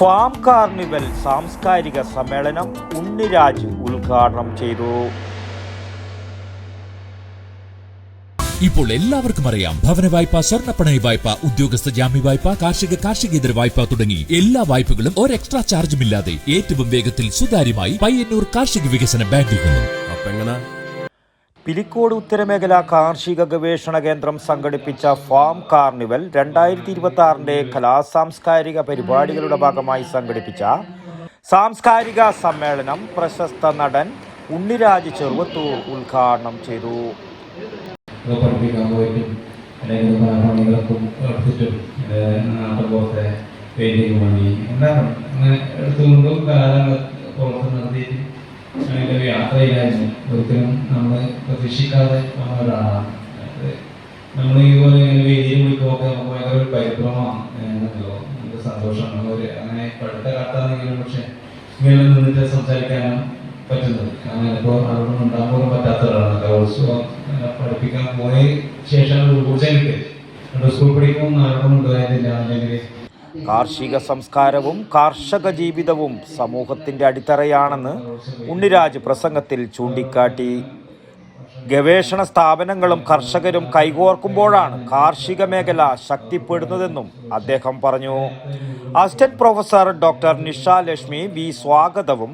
Farm carnival സാംസ്കാരിക സമ്മേളനം ഉണ്ണിരാജ് ഉദ്ഘാടനം ചെയ്തു. ഇപ്പോൾ എല്ലാവർക്കും അറിയാം, ഭവന വായ്പ, സ്വർണ്ണപ്പണയ വായ്പ, ഉദ്യോഗസ്ഥ ജാമ്യ വായ്പ, കാർഷികേതര വായ്പ തുടങ്ങി എല്ലാ വായ്പകളും ഒരു എക്സ്ട്രാ ചാർജുമില്ലാതെ ഏറ്റവും വേഗത്തിൽ സുതാര്യമായി പയ്യന്നൂർ കാർഷിക വികസന ബാങ്കിൽ നിന്നും. പിലിക്കോട് ഉത്തരമേഖല കാർഷിക ഗവേഷണ കേന്ദ്രം സംഘടിപ്പിച്ച ഫാം കാർണിവൽ 2026 കലാസാംസ്കാരിക പരിപാടികളുടെ ഭാഗമായി സംഘടിപ്പിച്ച സാംസ്കാരിക സമ്മേളനം പ്രശസ്ത നടൻ ഉണ്ണിരാജ് ചെറുവത്തൂർ ഉദ്ഘാടനം ചെയ്തു. പഠിപ്പിക്കാൻ പോയിട്ടും അല്ലെങ്കിൽ പണികൾക്കും എടുത്തിട്ടും നാട്ടുപോലത്തെ പെയിൻറ്റിങ് പണി എല്ലാം അങ്ങനെ എടുത്തുകൊണ്ടും കലാകാരങ്ങൾ പുറത്ത് നടത്തിയിട്ട് അങ്ങനെ യാത്രയിലായിരുന്നു. ഒരിക്കലും നമ്മൾ പ്രതീക്ഷിക്കാതെ വന്ന ഒരാളാണ്. നമ്മൾ ഇതുപോലെ ഇങ്ങനെ വേദിയിൽ വിളിക്കുമ്പോൾ നമുക്ക് ഭയങ്കര ഒരു പരിഭ്രമമാണ്, നമുക്ക് സന്തോഷമാണ്. അങ്ങനെ പഠിത്ത കാലത്താണെങ്കിലും പക്ഷെ ഇങ്ങനെ നിന്നിട്ട് സംസാരിക്കാനും പറ്റുന്നത്. അങ്ങനെ ഇപ്പോൾ അവിടെ ഉണ്ടാകാൻ പോലും പറ്റാത്ത ഒരാളാണ്. ഉത്സവം പഠിപ്പിക്കാൻ പോയ ശേഷം ഊർജ്ജം കിട്ടി സ്കൂൾ പഠിക്കുമ്പോൾ ആരോടും ഉണ്ടായതില്ല. അല്ലെങ്കിൽ കാർഷിക സംസ്കാരവും കാർഷക ജീവിതവും സമൂഹത്തിന്റെ അടിത്തറയാണെന്ന് ഉണ്ണിരാജ് പ്രസംഗത്തിൽ ചൂണ്ടിക്കാട്ടി. ഗവേഷണ സ്ഥാപനങ്ങളും കർഷകരും കൈകോർക്കുമ്പോഴാണ് കാർഷിക മേഖല ശക്തിപ്പെടുന്നതെന്നും അദ്ദേഹം പറഞ്ഞു. Assistant professor doctor Nisha Lakshmi V സ്വാഗതവും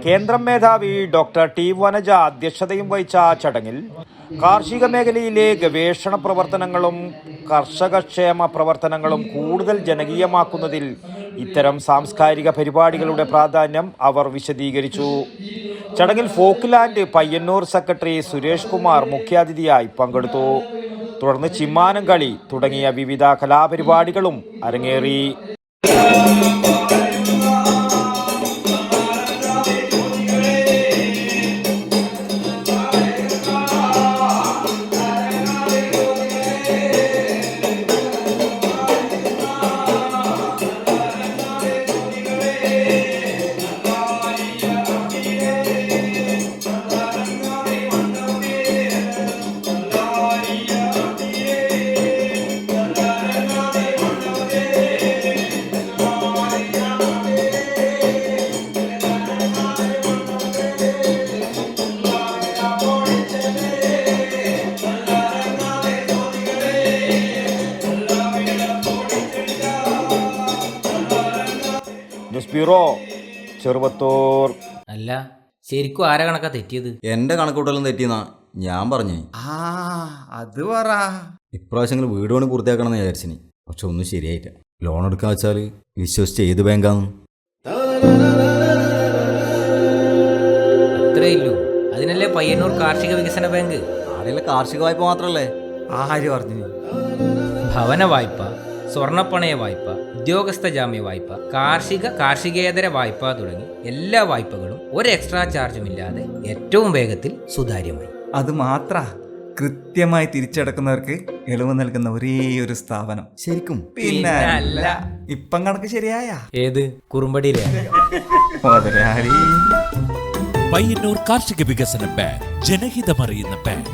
കേന്ദ്രം മേധാവി ഡോക്ടർ ടി വനജ അധ്യക്ഷതയും വഹിച്ച ചടങ്ങിൽ കാർഷിക മേഖലയിലെ ഗവേഷണ പ്രവർത്തനങ്ങളും കർഷകക്ഷേമ പ്രവർത്തനങ്ങളും കൂടുതൽ ജനകീയമാക്കുന്നതിൽ ഇത്തരം സാംസ്കാരിക പരിപാടികളുടെ പ്രാധാന്യം അവർ വിശദീകരിച്ചു. ചടങ്ങിൽ folk land Payyanur secretary Suresh Kumar മുഖ്യാതിഥിയായി പങ്കെടുത്തു. തുടർന്ന് ചിമ്മാനം കളി തുടങ്ങിയ വിവിധ കലാപരിപാടികളും അരങ്ങേറി. ബ്യൂറോ ചെറുവത്തൂർ. അല്ല, ശരിക്കും ആരാ കണക്കാ തെറ്റിയത്? എന്റെ കണക്കൂട്ടലും തെറ്റിയെന്നാ ഞാൻ പറഞ്ഞു. അത് പറ. ഇപ്രാവശ്യം വീട് പണി പൂർത്തിയാക്കണം എന്ന് വിചാരിച്ചിനി, പക്ഷെ ഒന്നും ശരിയായില്ല. ലോൺ എടുക്കാൻ വെച്ചാൽ വിശ്വസിച്ച് ഏത് ബാങ്കാന്ന്? അത്രേ ഇല്ലൂ. അതിനല്ലേ പയ്യന്നൂർ കാർഷിക വികസന ബാങ്ക്. ആടെയുള്ള കാർഷിക വായ്പ മാത്രല്ലേ? ആര് പറഞ്ഞു? ഭവന വായ്പ, സ്വർണ്ണപ്പണയ വായ്പ, ഉദ്യോഗസ്ഥ ജാമ്യ വായ്പ, കാർഷികേതര വായ്പ തുടങ്ങി എല്ലാ വായ്പകളും ഒരു എക്സ്ട്രാ ചാർജുമില്ലാതെ ഏറ്റവും വേഗത്തിൽ സുതാര്യമായി. അത് മാത്ര കൃത്യമായി തിരിച്ചടക്കുന്നവർക്ക് ഇളവ് നൽകുന്ന ഒരേ ഒരു സ്ഥാപനം. ശരിക്കും? പിന്നെ അല്ല. ഇപ്പം കണക്ക് ശരിയായ? ഏത് കുറുമ്പടിയിലെ? പയ്യന്നൂർ കാർഷിക വികസന ബാങ്ക്, ജനഹിതമറിയുന്ന ബാങ്ക്.